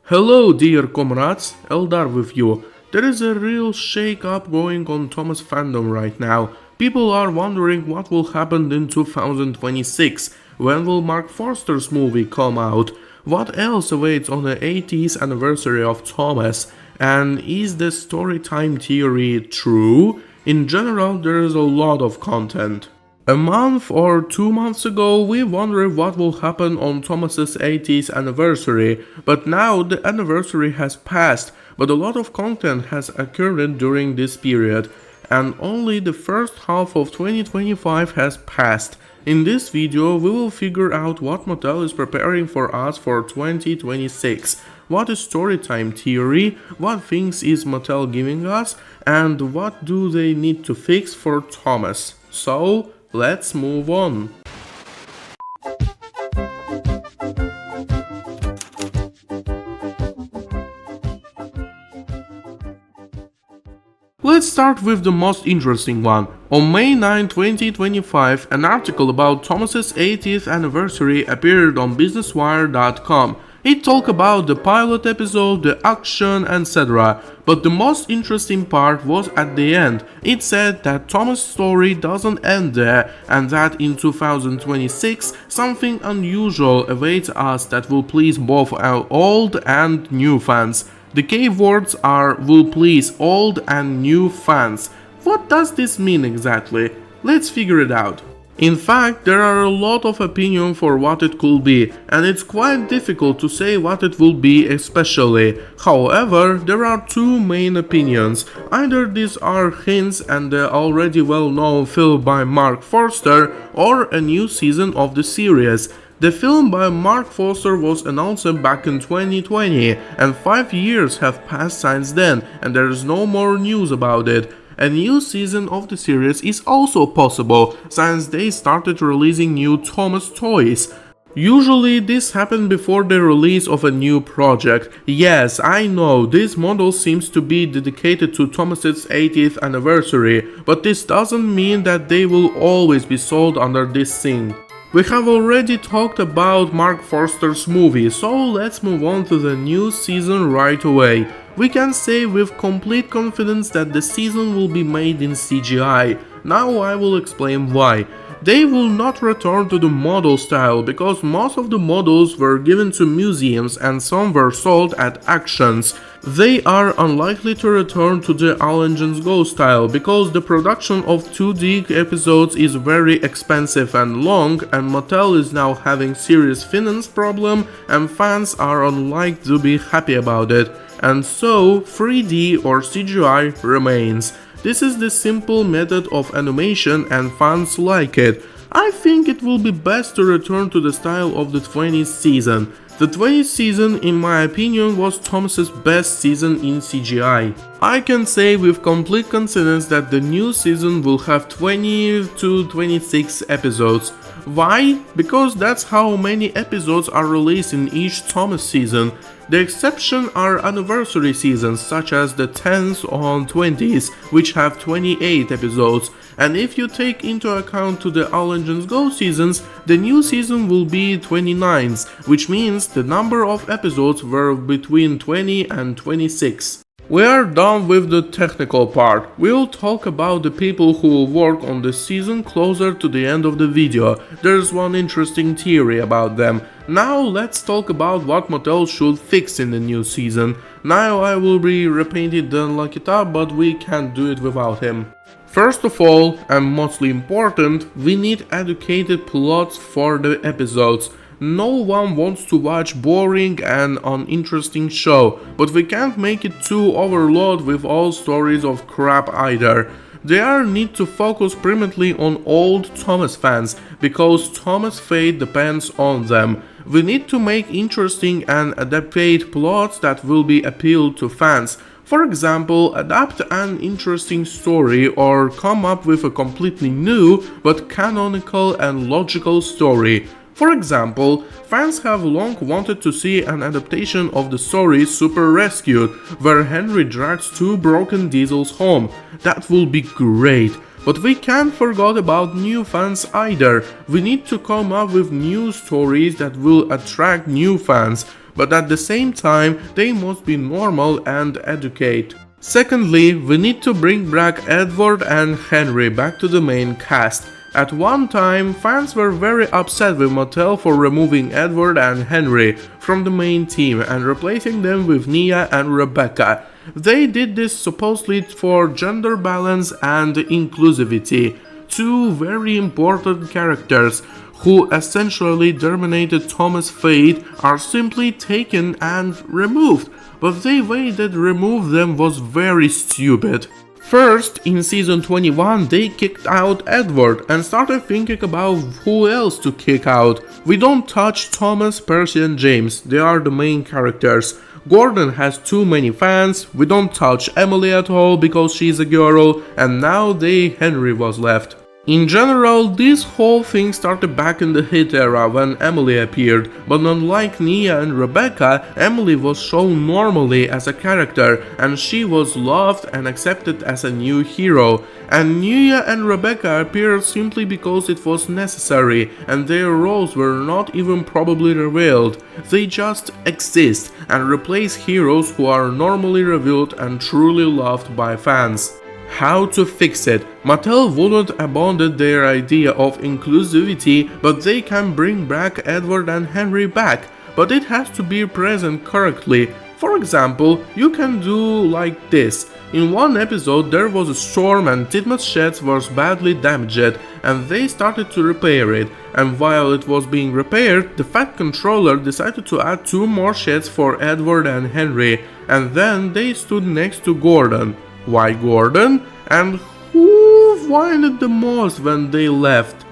Hello dear comrades, Eldar with you. There is a real shake-up going on Thomas fandom right now. People are wondering what will happen in 2026. When will Mark Forster's movie come out? What else awaits on the 80th anniversary of Thomas? And is the storytime theory true? In general, there is a lot of content. A month or 2 months ago, we wondered what will happen on Thomas's 80th anniversary, but now the anniversary has passed, but a lot of content has occurred during this period, and only the first half of 2025 has passed. In this video, we will figure out what Mattel is preparing for us for 2026. What is storytime theory, what things is Mattel giving us, and what do they need to fix for Thomas. So, let's move on. Let's start with the most interesting one. On May 9, 2025, an article about Thomas's 80th anniversary appeared on BusinessWire.com. It talked about the pilot episode, the action, etc. But the most interesting part was at the end. It said that Thomas' story doesn't end there, and that in 2026 something unusual awaits us that will please both our old and new fans. The key words are will please old and new fans. What does this mean exactly? Let's figure it out. In fact, there are a lot of opinion for what it could be, and it's quite difficult to say what it will be especially. However, there are two main opinions. Either these are hints and the already well-known film by Mark Forster, or a new season of the series. The film by Mark Forster was announced back in 2020, and 5 years have passed since then, and there is no more news about it. A new season of the series is also possible, since they started releasing new Thomas toys. Usually this happened before the release of a new project. Yes, I know, this model seems to be dedicated to Thomas's 80th anniversary, but this doesn't mean that they will always be sold under this thing. We have already talked about Mark Forster's movie, so let's move on to the new season right away. We can say with complete confidence that the season will be made in CGI. Now I will explain why. They will not return to the model style because most of the models were given to museums and some were sold at auctions. They are unlikely to return to the All Engines Go style because the production of 2D episodes is very expensive and long, and Mattel is now having serious finance problem and fans are unlikely to be happy about it. And so 3D or CGI remains. This is the simple method of animation and fans like it. I think it will be best to return to the style of the 20th season. The 20th season, in my opinion, was Thomas's best season in CGI. I can say with complete confidence that the new season will have 20 to 26 episodes. Why? Because that's how many episodes are released in each Thomas season. The exception are anniversary seasons such as the 10th or 20th, which have 28 episodes, and if you take into account to the All Engines Go seasons, the new season will be 29th, which means the number of episodes were between 20 and 26. We are done with the technical part. We'll talk about the people who will work on the season closer to the end of the video. There's one interesting theory about them. Now let's talk about what Mattel should fix in the new season. Now I will be repainting Dan Lakita, but we can't do it without him. First of all, and mostly important, we need educated plots for the episodes. No one wants to watch boring and uninteresting show, but we can't make it too overload with all stories of crap either. They need to focus primarily on old Thomas fans, because Thomas' fate depends on them. We need to make interesting and adapted plots that will be appeal to fans. For example, adapt an interesting story or come up with a completely new but canonical and logical story. For example, fans have long wanted to see an adaptation of the story Super Rescued, where Henry drags two broken diesels home. That will be great. But we can't forget about new fans either. We need to come up with new stories that will attract new fans. but at the same time they must be normal and educate. Secondly, we need to bring back Edward and Henry back to the main cast. At one time, fans were very upset with Mattel for removing Edward and Henry from the main team and replacing them with Nia and Rebecca. They did this supposedly for gender balance and inclusivity. Two very important characters who essentially dominated Thomas' fate are simply taken and removed, but the way they removed them was very stupid. First, in season 21, they kicked out Edward and started thinking about who else to kick out. We don't touch Thomas, Percy and James, they are the main characters. Gordon has too many fans, we don't touch Emily at all because she's a girl, and now Henry was left. In general, this whole thing started back in the Hit era when Emily appeared, but unlike Nia and Rebecca, Emily was shown normally as a character and she was loved and accepted as a new hero. And Nia and Rebecca appeared simply because it was necessary and their roles were not even probably revealed. They just exist and replace heroes who are normally revealed and truly loved by fans. How to fix it? Mattel wouldn't abandon their idea of inclusivity, but they can bring back Edward and Henry back, but it has to be present correctly. For example, you can do like this. In one episode there was a storm and Titmus shed was badly damaged and they started to repair it, and while it was being repaired, the Fat Controller decided to add 2 more sheds for Edward and Henry, and then they stood next to Gordon. Why Gordon? And who whined the most when they left?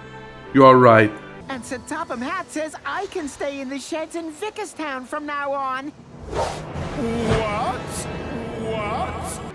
You are right. And Sir Topham Hatt says I can stay in the sheds in Vickerstown from now on. What?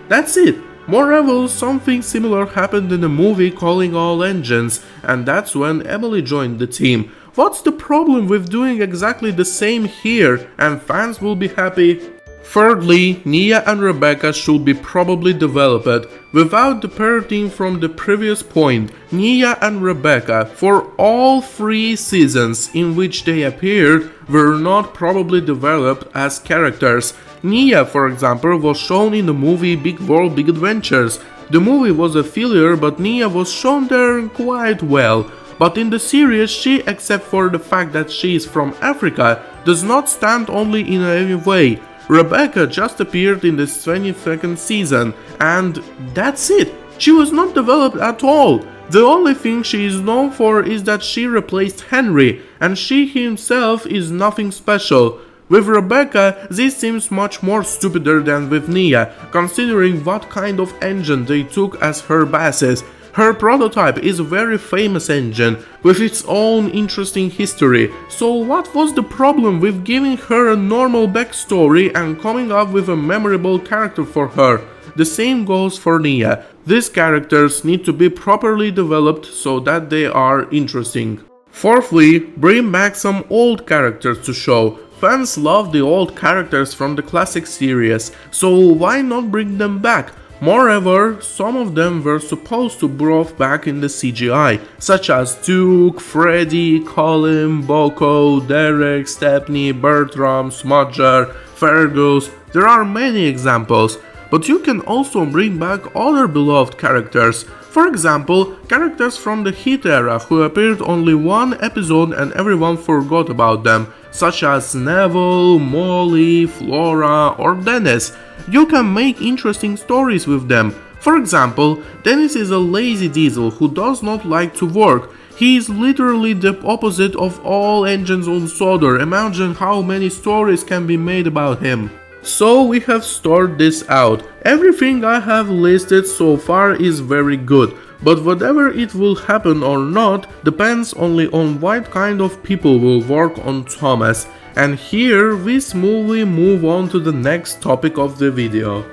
That's it. Moreover, something similar happened in the movie Calling All Engines, and that's when Emily joined the team. What's the problem with doing exactly the same here, and fans will be happy? Thirdly, Nia and Rebecca should be properly developed. Without departing from the previous point, Nia and Rebecca, for all 3 seasons in which they appeared, were not properly developed as characters. Nia, for example, was shown in the movie Big World Big Adventures. The movie was a failure, but Nia was shown there quite well. But in the series, she, except for the fact that she is from Africa, does not stand only in any way. Rebecca just appeared in the 22nd season, and that's it. She was not developed at all. The only thing she is known for is that she replaced Henry, and she himself is nothing special. With Rebecca, this seems much more stupider than with Nia, considering what kind of engine they took as her basis. Her prototype is a very famous engine, with its own interesting history, so what was the problem with giving her a normal backstory and coming up with a memorable character for her? The same goes for Nia. These characters need to be properly developed so that they are interesting. Fourthly, bring back some old characters to show. Fans love the old characters from the classic series, so why not bring them back? Moreover, some of them were supposed to be brought back in the CGI, such as Duke, Freddy, Colin, Boko, Derek, Stepney, Bertram, Smudger, Fergus. There are many examples, but you can also bring back other beloved characters. For example, characters from the Hit era who appeared only 1 episode and everyone forgot about them, such as Neville, Molly, Flora or Dennis. You can make interesting stories with them. For example, Dennis is a lazy diesel who does not like to work. He is literally the opposite of all engines on Sodor. Imagine how many stories can be made about him. So we have sorted this out. Everything I have listed so far is very good, but whatever it will happen or not depends only on what kind of people will work on Thomas. And here we smoothly move on to the next topic of the video.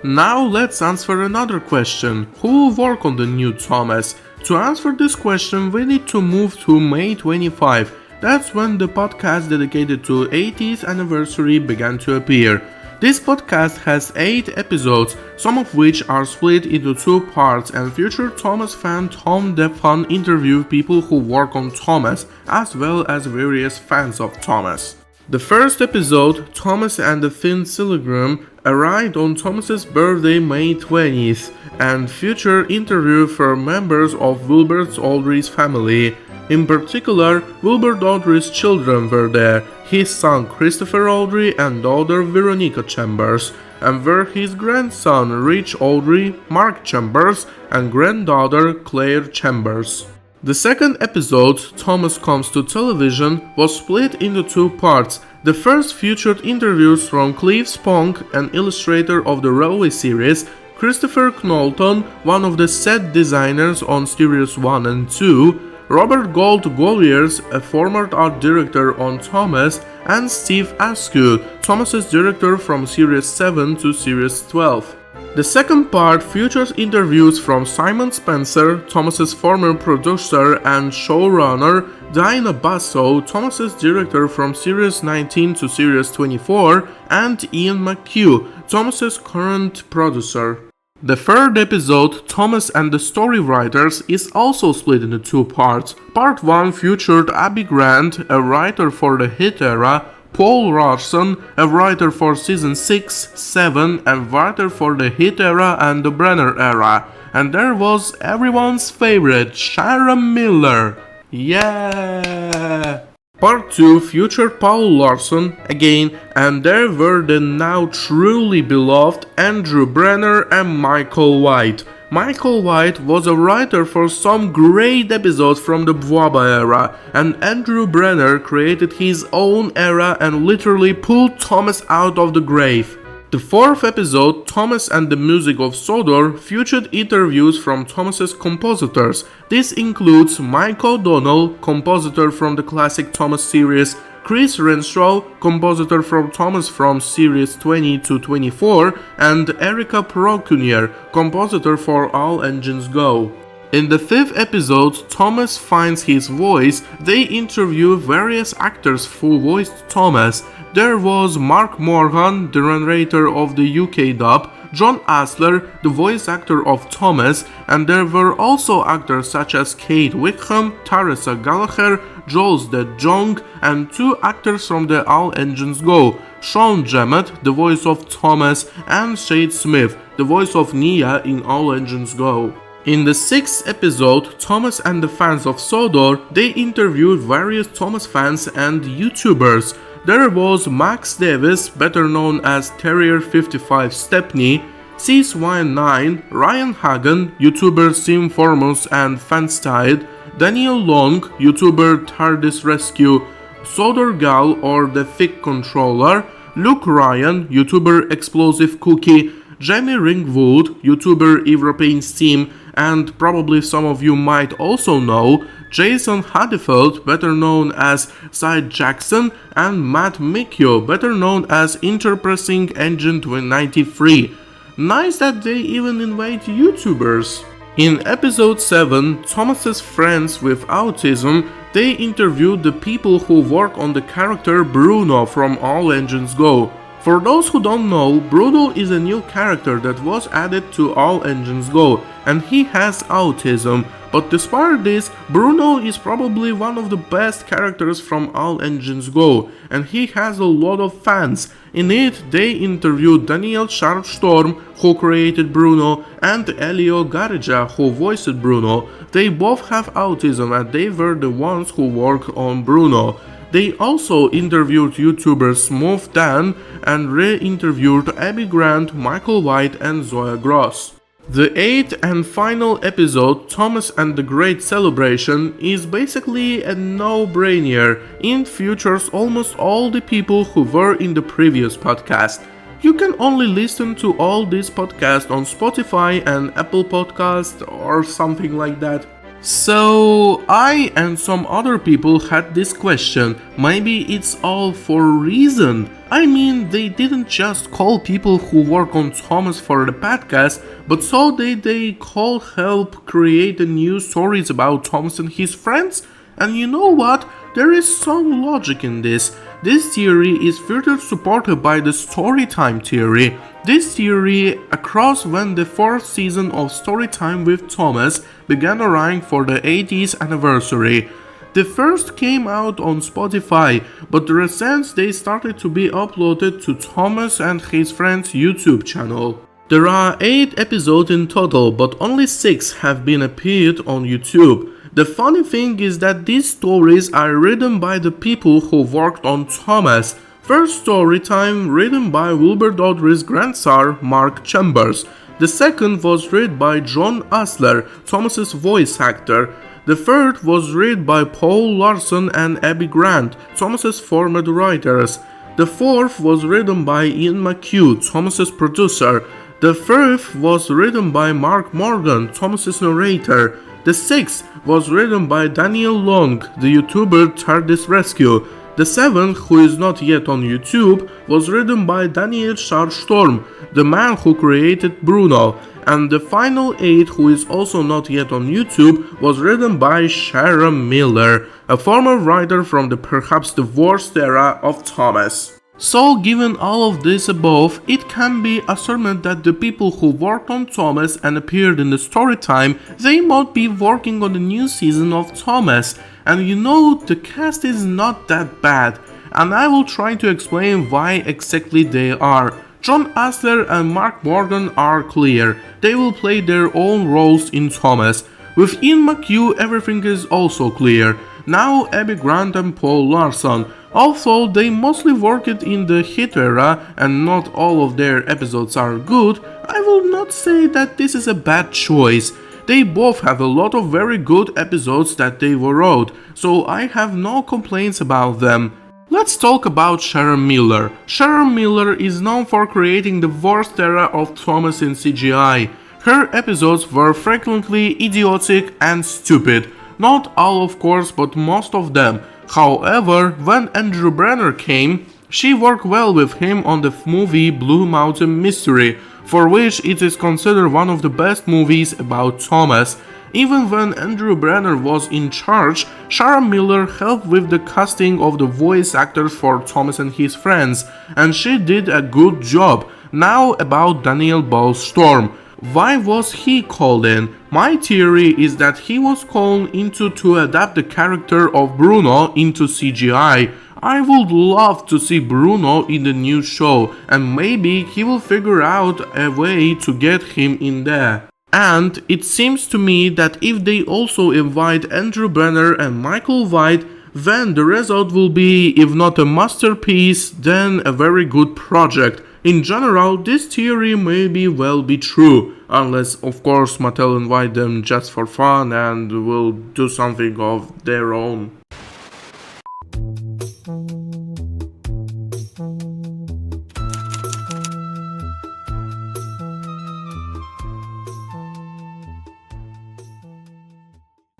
Now let's answer another question. Who will work on the new Thomas? To answer this question we need to move to May 25. That's when the podcast dedicated to 80th anniversary began to appear. This podcast has 8 episodes, some of which are split into 2 parts and feature Thomas fan Tom DeFun interview people who work on Thomas, as well as various fans of Thomas. The first episode, Thomas and the Thin Silvergram, arrived on Thomas's birthday May 20th and featured interview from members of Wilbur Awdry's family. In particular, Wilbur Awdry's children were there, his son Christopher Awdry and daughter Veronica Chambers, and were his grandson Rich Awdry, Mark Chambers, and granddaughter Claire Chambers. The second episode, Thomas Comes to Television, was split into 2 parts. The first featured interviews from Clive Spunk, an illustrator of the Railway series, Christopher Knowlton, one of the set designers on series 1 and 2, Robert Gold Golliers, a former art director on Thomas, and Steve Askew, Thomas's director from series 7 to series 12. The second part features interviews from Simon Spencer, Thomas's former producer and showrunner, Diana Basso, Thomas's director from series 19 to series 24, and Ian McHugh, Thomas's current producer. The third episode, Thomas and the Story Writers, is also split into 2 parts. Part 1 featured Abby Grant, a writer for the Hit era, Paul Larson, a writer for season 6, 7, and writer for the Hit era and the Brenner era. And there was everyone's favorite, Sharon Miller. Yeah! Part 2 featured Paul Larson again, and there were the now truly beloved Andrew Brenner and Michael White. Michael White was a writer for some great episodes from the Bwaba era, and Andrew Brenner created his own era and literally pulled Thomas out of the grave. The fourth episode, Thomas and the Music of Sodor, featured interviews from Thomas's compositors. This includes Mike O'Donnell, compositor from the classic Thomas series, Chris Renshaw, compositor from Thomas from series 20 to 24, and Erica Procunier, compositor for All Engines Go. In the fifth episode, Thomas Finds His Voice, they interview various actors who voiced Thomas. There was Mark Morgan, the narrator of the UK dub, John Asler, the voice actor of Thomas, and there were also actors such as Kate Wickham, Teresa Gallagher, Jules De Jong, and 2 actors from the All Engines Go, Sean Jemmett, the voice of Thomas, and Shade Smith, the voice of Nia in All Engines Go. In the 6th episode, Thomas and the Fans of Sodor, they interviewed various Thomas fans and YouTubers. There was Max Davis, better known as Terrier55 Stepney, CSY9, Ryan Hagen, YouTuber Sim Formos and Fanstyle, Daniel Long, YouTuber TARDIS Rescue, Sodor Gal or the Thick Controller, Luke Ryan, YouTuber Explosive Cookie, Jamie Ringwood, YouTuber European Steam, and probably some of you might also know, Jason Hadefeld, better known as Cy Jackson, and Matt Mikio, better known as Interpressing Engine 93. Nice that they even invite YouTubers. In episode 7, Thomas's Friends with Autism, they interviewed the people who work on the character Bruno from All Engines Go. For those who don't know, Bruno is a new character that was added to All Engines Go, and he has autism. But despite this, Bruno is probably one of the best characters from All Engines Go, and he has a lot of fans. In it, they interviewed Daniel Sharpstorm, who created Bruno, and Elio Garija, who voiced Bruno. They both have autism and they were the ones who worked on Bruno. They also interviewed YouTubers Smooth Dan and re-interviewed Abby Grant, Michael White and Zoya Gross. The 8th and final episode, Thomas and the Great Celebration, is basically a no-brainer. It features almost all the people who were in the previous podcast. You can only listen to all these podcasts on Spotify and Apple Podcasts or something like that. So I and some other people had this question, maybe it's all for a reason. I mean, they didn't just call people who work on Thomas for the podcast, but so they could help create new stories about Thomas and his friends. And you know what? There is some logic in this. This theory is further supported by the Storytime theory. This theory across when the 4th season of Storytime with Thomas began airing for the 80th anniversary. The first came out on Spotify, but since they started to be uploaded to Thomas and his friends' YouTube channel. There are 8 episodes in total, but only 6 have been appeared on YouTube. The funny thing is that these stories are written by the people who worked on Thomas. First story time written by Wilbur Dodry's grandson Mark Chambers. The second was read by John Asler, Thomas's voice actor. The third was read by Paul Larson and Abby Grant, Thomas's former writers. The fourth was written by Ian McHugh, Thomas's producer. The fifth was written by Mark Morgan, Thomas's narrator. The sixth was written by Daniel Long, the YouTuber TARDIS Rescue. The seventh, who is not yet on YouTube, was written by Daniel Storm, the man who created Bruno. And the final 8, who is also not yet on YouTube, was written by Sharon Miller, a former writer from perhaps the worst era of Thomas. So given all of this above, it can be assumed that the people who worked on Thomas and appeared in the Storytime, they might be working on the new season of Thomas. And you know, the cast is not that bad, and I will try to explain why exactly they are. John Asler and Mark Morgan are clear, they will play their own roles in Thomas. With Ian McHugh everything is also clear. Now Abby Grant and Paul Larson. Although they mostly worked in the hit era and not all of their episodes are good, I will not say that this is a bad choice. They both have a lot of very good episodes that they wrote, so I have no complaints about them. Let's talk about Sharon Miller. Sharon Miller is known for creating the worst era of Thomas in CGI. Her episodes were frequently idiotic and stupid. Not all of course, but most of them. However, when Andrew Brenner came, she worked well with him on the movie Blue Mountain Mystery, for which it is considered one of the best movies about Thomas. Even when Andrew Brenner was in charge, Sharon Miller helped with the casting of the voice actors for Thomas and his friends, and she did a good job. Now about Daniel Ball Storm. Why was he called in? My theory is that he was called into to adapt the character of Bruno into CGI. I would love to see Bruno in the new show, and maybe he will figure out a way to get him in there. And it seems to me that if they also invite Andrew Brenner and Michael White, then the result will be, if not a masterpiece, then a very good project. In general, this theory may well be true, unless of course Mattel invite them just for fun and will do something of their own.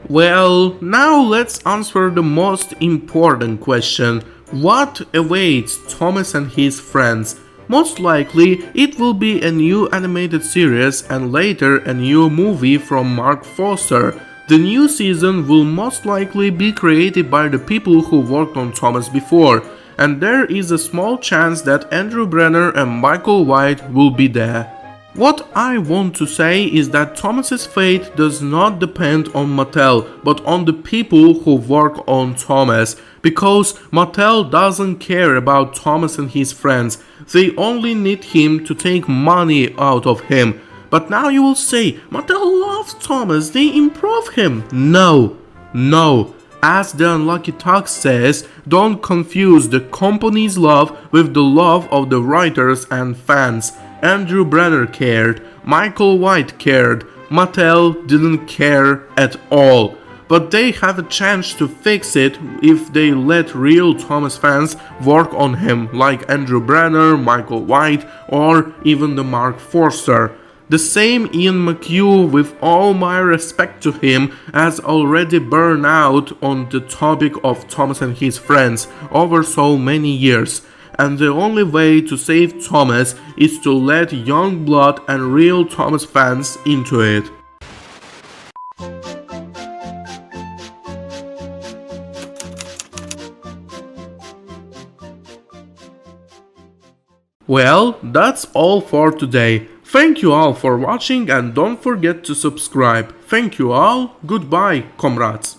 Well, now let's answer the most important question. What awaits Thomas and his friends? Most likely, it will be a new animated series and later a new movie from Mark Foster. The new season will most likely be created by the people who worked on Thomas before, and there is a small chance that Andrew Brenner and Michael White will be there. What I want to say is that Thomas's fate does not depend on Mattel, but on the people who work on Thomas, because Mattel doesn't care about Thomas and his friends, they only need him to take money out of him. But now you will say, Mattel loves Thomas, they improve him. No. As the Unlucky Talk says, don't confuse the company's love with the love of the writers and fans. Andrew Brenner cared, Michael White cared, Mattel didn't care at all. But they have a chance to fix it if they let real Thomas fans work on him, like Andrew Brenner, Michael White, or even the Mark Forster. The same Ian McHugh, with all my respect to him, has already burned out on the topic of Thomas and his friends over so many years. And the only way to save Thomas is to let young blood and real Thomas fans into it. Well, that's all for today. Thank you all for watching and don't forget to subscribe. Thank you all. Goodbye, comrades.